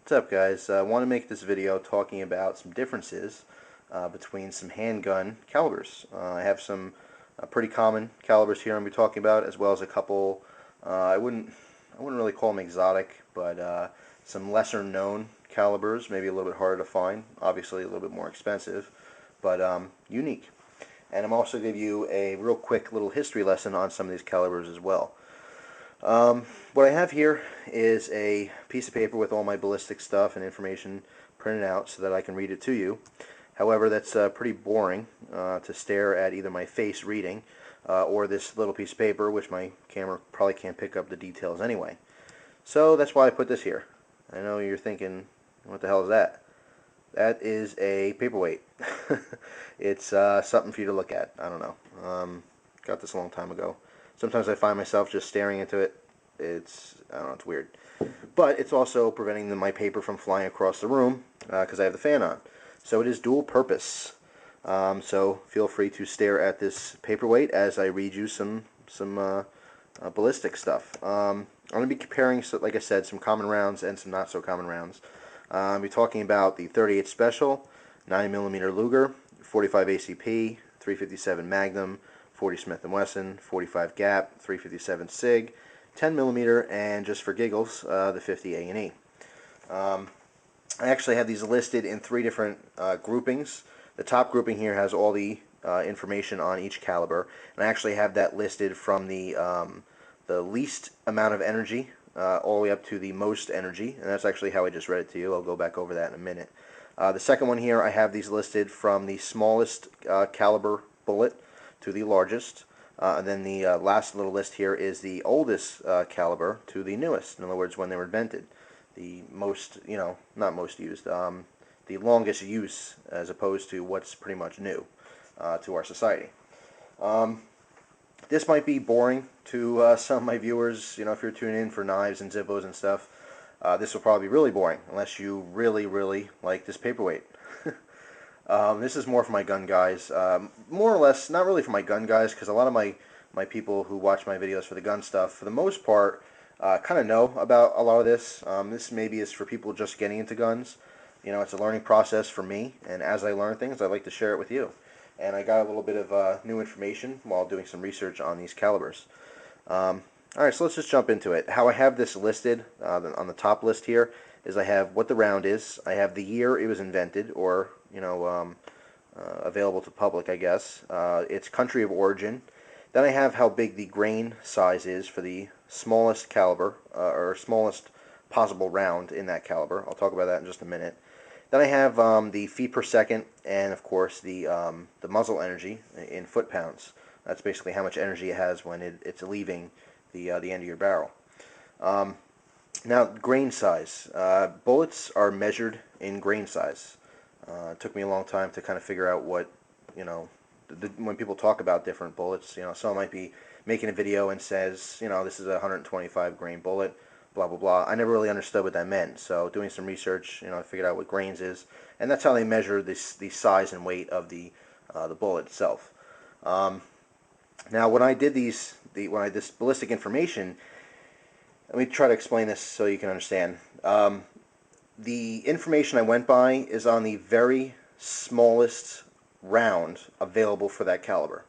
What's up, guys? I want to make this video talking about some differences between some handgun calibers. I have some pretty common calibers here I'm going to be talking about, as well as a couple. I wouldn't really call them exotic, but some lesser known calibers, maybe a little bit harder to find. Obviously, a little bit more expensive, but unique. And I'm also going to give you a real quick little history lesson on some of these calibers as well. What I have here is a piece of paper with all my ballistic stuff and information printed out so that I can read it to you. However, that's pretty boring to stare at either my face reading or this little piece of paper, which my camera probably can't pick up the details anyway. So that's why I put this here. I know you're thinking, what the hell is that? That is a paperweight. It's something for you to look at. I don't know. Got this a long time ago. Sometimes I find myself just staring into it. I don't know, it's weird. But it's also preventing my paper from flying across the room because I have the fan on. So it is dual purpose. So feel free to stare at this paperweight as I read you some ballistic stuff. I'm going to be comparing, like I said, some common rounds and some not so common rounds. I'll be talking about the 38 Special, 9mm Luger, 45 ACP, 357 Magnum, 40 Smith & Wesson, 45 Gap, 357 SIG, 10mm, and just for giggles, the 50 A&E. I actually have these listed in three different groupings. The top grouping here has all the information on each caliber, and I actually have that listed from the least amount of energy all the way up to the most energy, and that's actually how I just read it to you. I'll go back over that in a minute. The second one here, I have these listed from the smallest caliber bullet to the largest, and then the last little list here is the oldest caliber to the newest. In other words, when they were invented, the most, not most used, the longest use as opposed to what's pretty much new to our society. This might be boring to some of my viewers, if you're tuning in for knives and Zippos and stuff. This will probably be really boring unless you really, really like this paperweight. This is more for my gun guys. More or less, not really for my gun guys, because a lot of my people who watch my videos for the gun stuff, for the most part, kind of know about a lot of this. This maybe is for people just getting into guns. It's a learning process for me, and as I learn things, I like to share it with you. And I got a little bit of new information while doing some research on these calibers. Alright, so let's just jump into it. How I have this listed on the top list here is I have what the round is, I have the year it was invented, or available to public, I guess, its country of origin. Then I have how big the grain size is for the smallest caliber, or smallest possible round in that caliber. I'll talk about that in just a minute. Then I have the feet per second, and of course the muzzle energy in foot-pounds. That's basically how much energy it has when it's leaving the end of your barrel. Now, grain size. Bullets are measured in grain size. It took me a long time to kind of figure out what, when people talk about different bullets, someone might be making a video and says, this is a 125 grain bullet, blah, blah, blah. I never really understood what that meant. So doing some research, I figured out what grains is, and that's how they measure the size and weight of the bullet itself. Now, when I did this ballistic information, let me try to explain this so you can understand. The information I went by is on the very smallest round available for that caliber.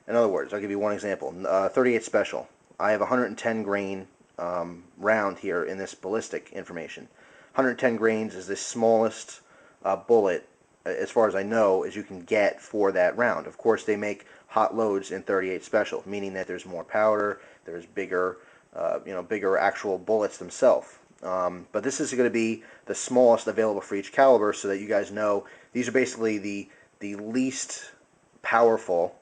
In other words, I'll give you one example. 38 Special. I have 110 grain round here in this ballistic information. 110 grains is the smallest bullet, as far as I know, as you can get for that round. Of course, they make hot loads in 38 Special, meaning that there's more powder, there's bigger, bigger actual bullets themselves. But this is going to be the smallest available for each caliber, so that you guys know these are basically the least powerful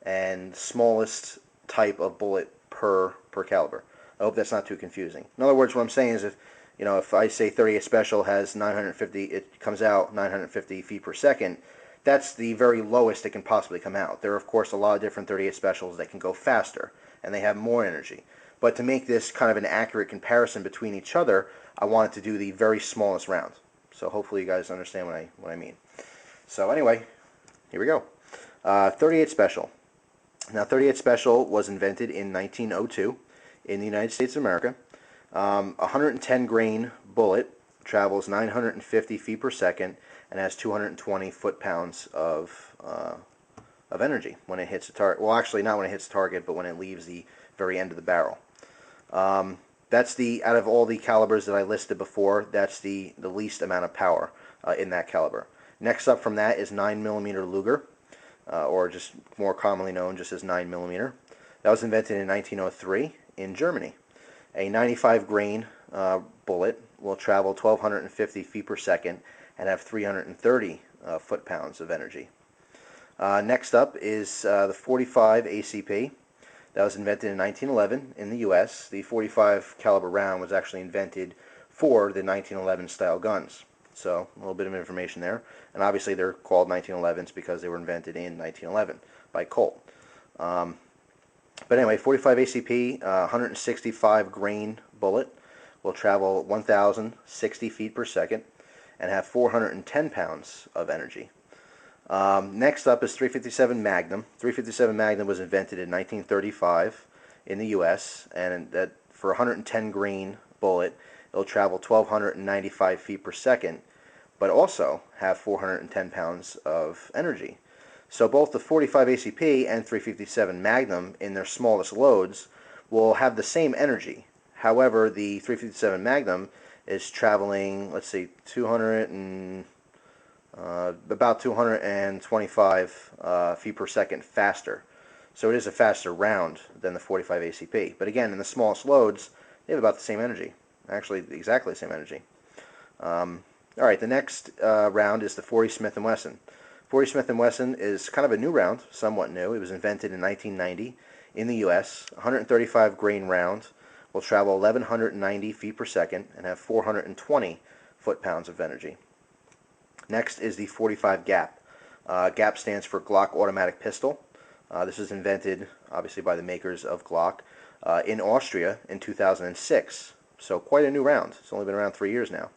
and smallest type of bullet per caliber. I hope that's not too confusing. In other words, what I'm saying is if I say 38 Special has 950, it comes out 950 feet per second, that's the very lowest it can possibly come out. There are, of course, a lot of different 38 Specials that can go faster, and they have more energy. But to make this kind of an accurate comparison between each other, I wanted to do the very smallest round. So hopefully you guys understand what I mean. So anyway, here we go. 38 Special. Now, 38 Special was invented in 1902 in the United States of America. 110 grain bullet travels 950 feet per second, and has 220 foot-pounds of energy when it hits the target. Well, actually, not when it hits the target, but when it leaves the very end of the barrel. That's out of all the calibers that I listed before, that's the least amount of power in that caliber. Next up from that is 9mm Luger, or just more commonly known just as 9mm. That was invented in 1903 in Germany. A 95 grain bullet will travel 1,250 feet per second and have 330 foot-pounds of energy. Next up is the 45 ACP. That was invented in 1911 in the U.S. The 45 caliber round was actually invented for the 1911 style guns. So a little bit of information there. And obviously they're called 1911s because they were invented in 1911 by Colt. But anyway, 45 ACP, 165 grain bullet will travel 1,060 feet per second and have 410 pounds of energy. Next up is 357 Magnum. 357 Magnum was invented in 1935 in the U.S. and that for a 110 grain bullet, it'll travel 1,295 feet per second, but also have 410 pounds of energy. So both the 45 ACP and 357 Magnum, in their smallest loads, will have the same energy. However, the 357 Magnum is traveling, let's see, about 225 feet per second faster. So it is a faster round than the 45 ACP. But again, in the smallest loads, they have about the same energy. Actually, exactly the same energy. Alright, the next round is the 40 Smith & Wesson. 40 Smith & Wesson is kind of a new round, somewhat new. It was invented in 1990 in the U.S. 135 grain round will travel 1,190 feet per second and have 420 foot-pounds of energy. Next is the 45 GAP. GAP stands for Glock Automatic Pistol. This was invented, obviously, by the makers of Glock in Austria in 2006. So quite a new round. It's only been around 3 years now.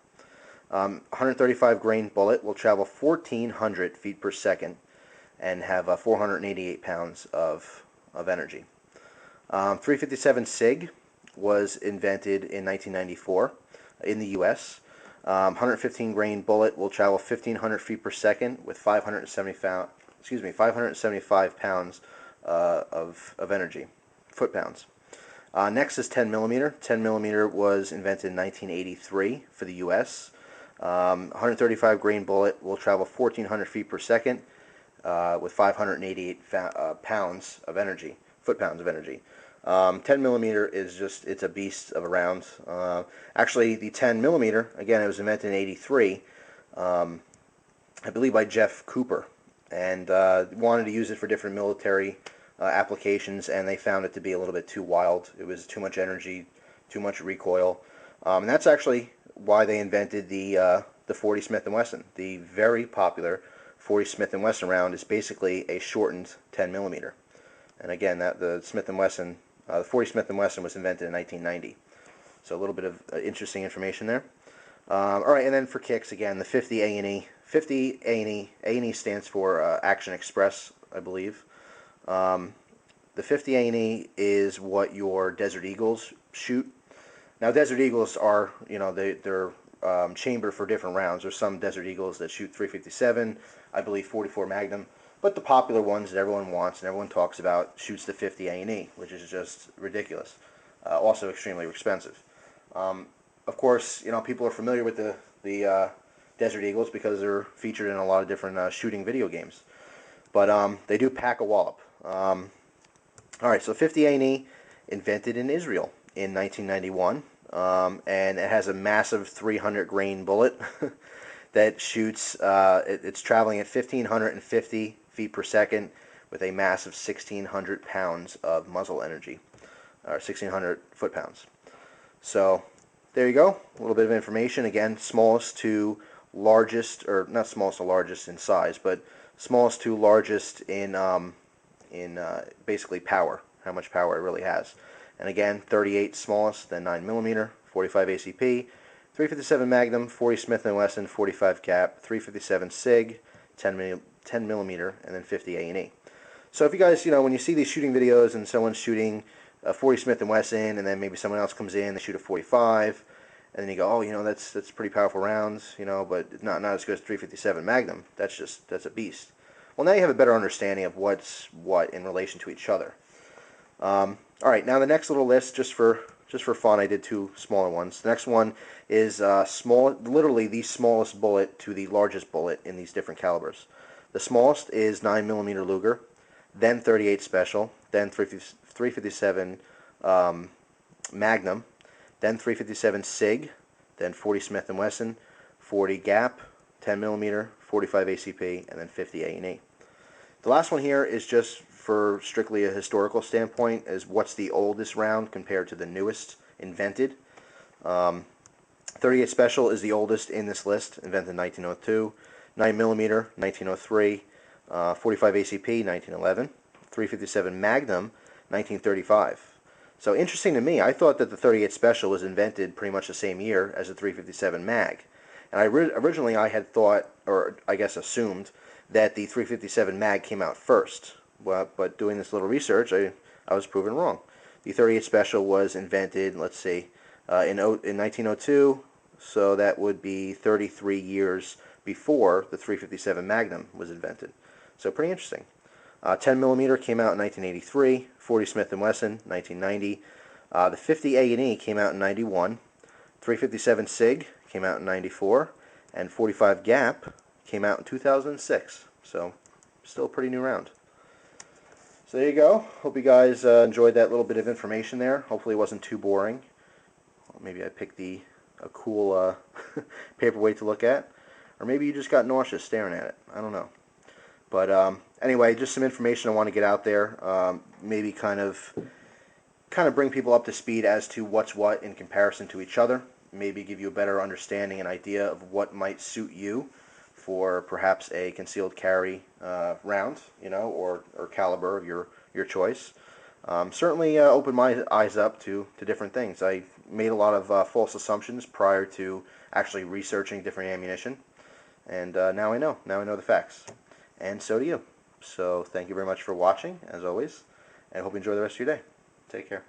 135 grain bullet will travel 1,400 feet per second and have 488 pounds of energy. 357 SIG was invented in 1994 in the U.S. 115 grain bullet will travel 1,500 feet per second with 575 pounds of energy, foot-pounds. Next is 10mm. 10mm was invented in 1983 for the U.S. 135 grain bullet will travel 1,400 feet per second with 588 pounds of energy, foot-pounds of energy. 10mm is just, it's a beast of a round. Actually, the 10mm, again, it was invented in 83, I believe by Jeff Cooper, and wanted to use it for different military applications, and they found it to be a little bit too wild. It was too much energy, too much recoil, and that's actually why they invented the 40 Smith & Wesson. The very popular 40 Smith & Wesson round is basically a shortened 10mm. And again, the Smith & Wesson, the 40 Smith & Wesson was invented in 1990. So a little bit of interesting information there. All right, and then for kicks, again, the 50 A&E. 50 A&E. A&E stands for Action Express, I believe. The 50 A&E is what your Desert Eagles shoot. Now, Desert Eagles are, you know, they're chambered for different rounds. There's some Desert Eagles that shoot 357, I believe 44 Magnum. But the popular ones that everyone wants and everyone talks about shoots the 50 A&E, which is just ridiculous. Also extremely expensive. Of course, you know, people are familiar with the Desert Eagles because they're featured in a lot of different shooting video games. But they do pack a wallop. Alright, so 50 A&E, invented in Israel in 1991. And it has a massive 300 grain bullet that shoots, it's traveling at 1,550 feet per second with a massive 1,600 pounds of muzzle energy, or 1,600 foot-pounds. So there you go, a little bit of information. Again, smallest to largest, or not smallest to largest in size, but smallest to largest in basically power, how much power it really has. And again, 38 smallest, then 9mm, 45 ACP, 357 Magnum, 40 Smith & Wesson, 45 Cap, 357 SIG, 10mm, and then 50 A&E. So if you guys, you know, when you see these shooting videos and someone's shooting a 40 Smith & Wesson, and then maybe someone else comes in, they shoot a 45, And then you go, oh, that's pretty powerful rounds, but not as good as 357 Magnum. That's a beast. Well, now you have a better understanding of what's what in relation to each other. All right, now the next little list, just for fun, I did two smaller ones. The next one is literally the smallest bullet to the largest bullet in these different calibers. The smallest is 9mm Luger, then 38 Special, then 357 Magnum, then 357 SIG, then 40 Smith & Wesson, 40 Gap, 10mm, 45 ACP, and then 50 A&E. The last one here is just for strictly a historical standpoint, is what's the oldest round compared to the newest invented. 38 Special is the oldest in this list, invented in 1902, 9mm, 1903, 45 ACP, 1911, 357 Magnum, 1935. So interesting to me, I thought that the 38 Special was invented pretty much the same year as the 357 Mag. And originally I had thought, or I guess assumed, that the 357 Mag came out first. But doing this little research, I was proven wrong. The 38 Special was invented, let's see, in 1902, so that would be 33 years before the 357 Magnum was invented. So pretty interesting. 10mm came out in 1983, 40 Smith & Wesson, 1990. The 50 A&E came out in 91, 357 SIG came out in 94, and 45 Gap came out in 2006. So still a pretty new round. So there you go. Hope you guys enjoyed that little bit of information there. Hopefully it wasn't too boring. Maybe I picked a cool paperweight to look at. Or maybe you just got nauseous staring at it. I don't know. But anyway, just some information I want to get out there. Maybe kind of bring people up to speed as to what's what in comparison to each other. Maybe give you a better understanding and idea of what might suit you for perhaps a concealed carry round, or caliber of your choice. Certainly opened my eyes up to different things. I made a lot of false assumptions prior to actually researching different ammunition, and now I know the facts, and so do you. So thank you very much for watching, as always, and hope you enjoy the rest of your day. Take care.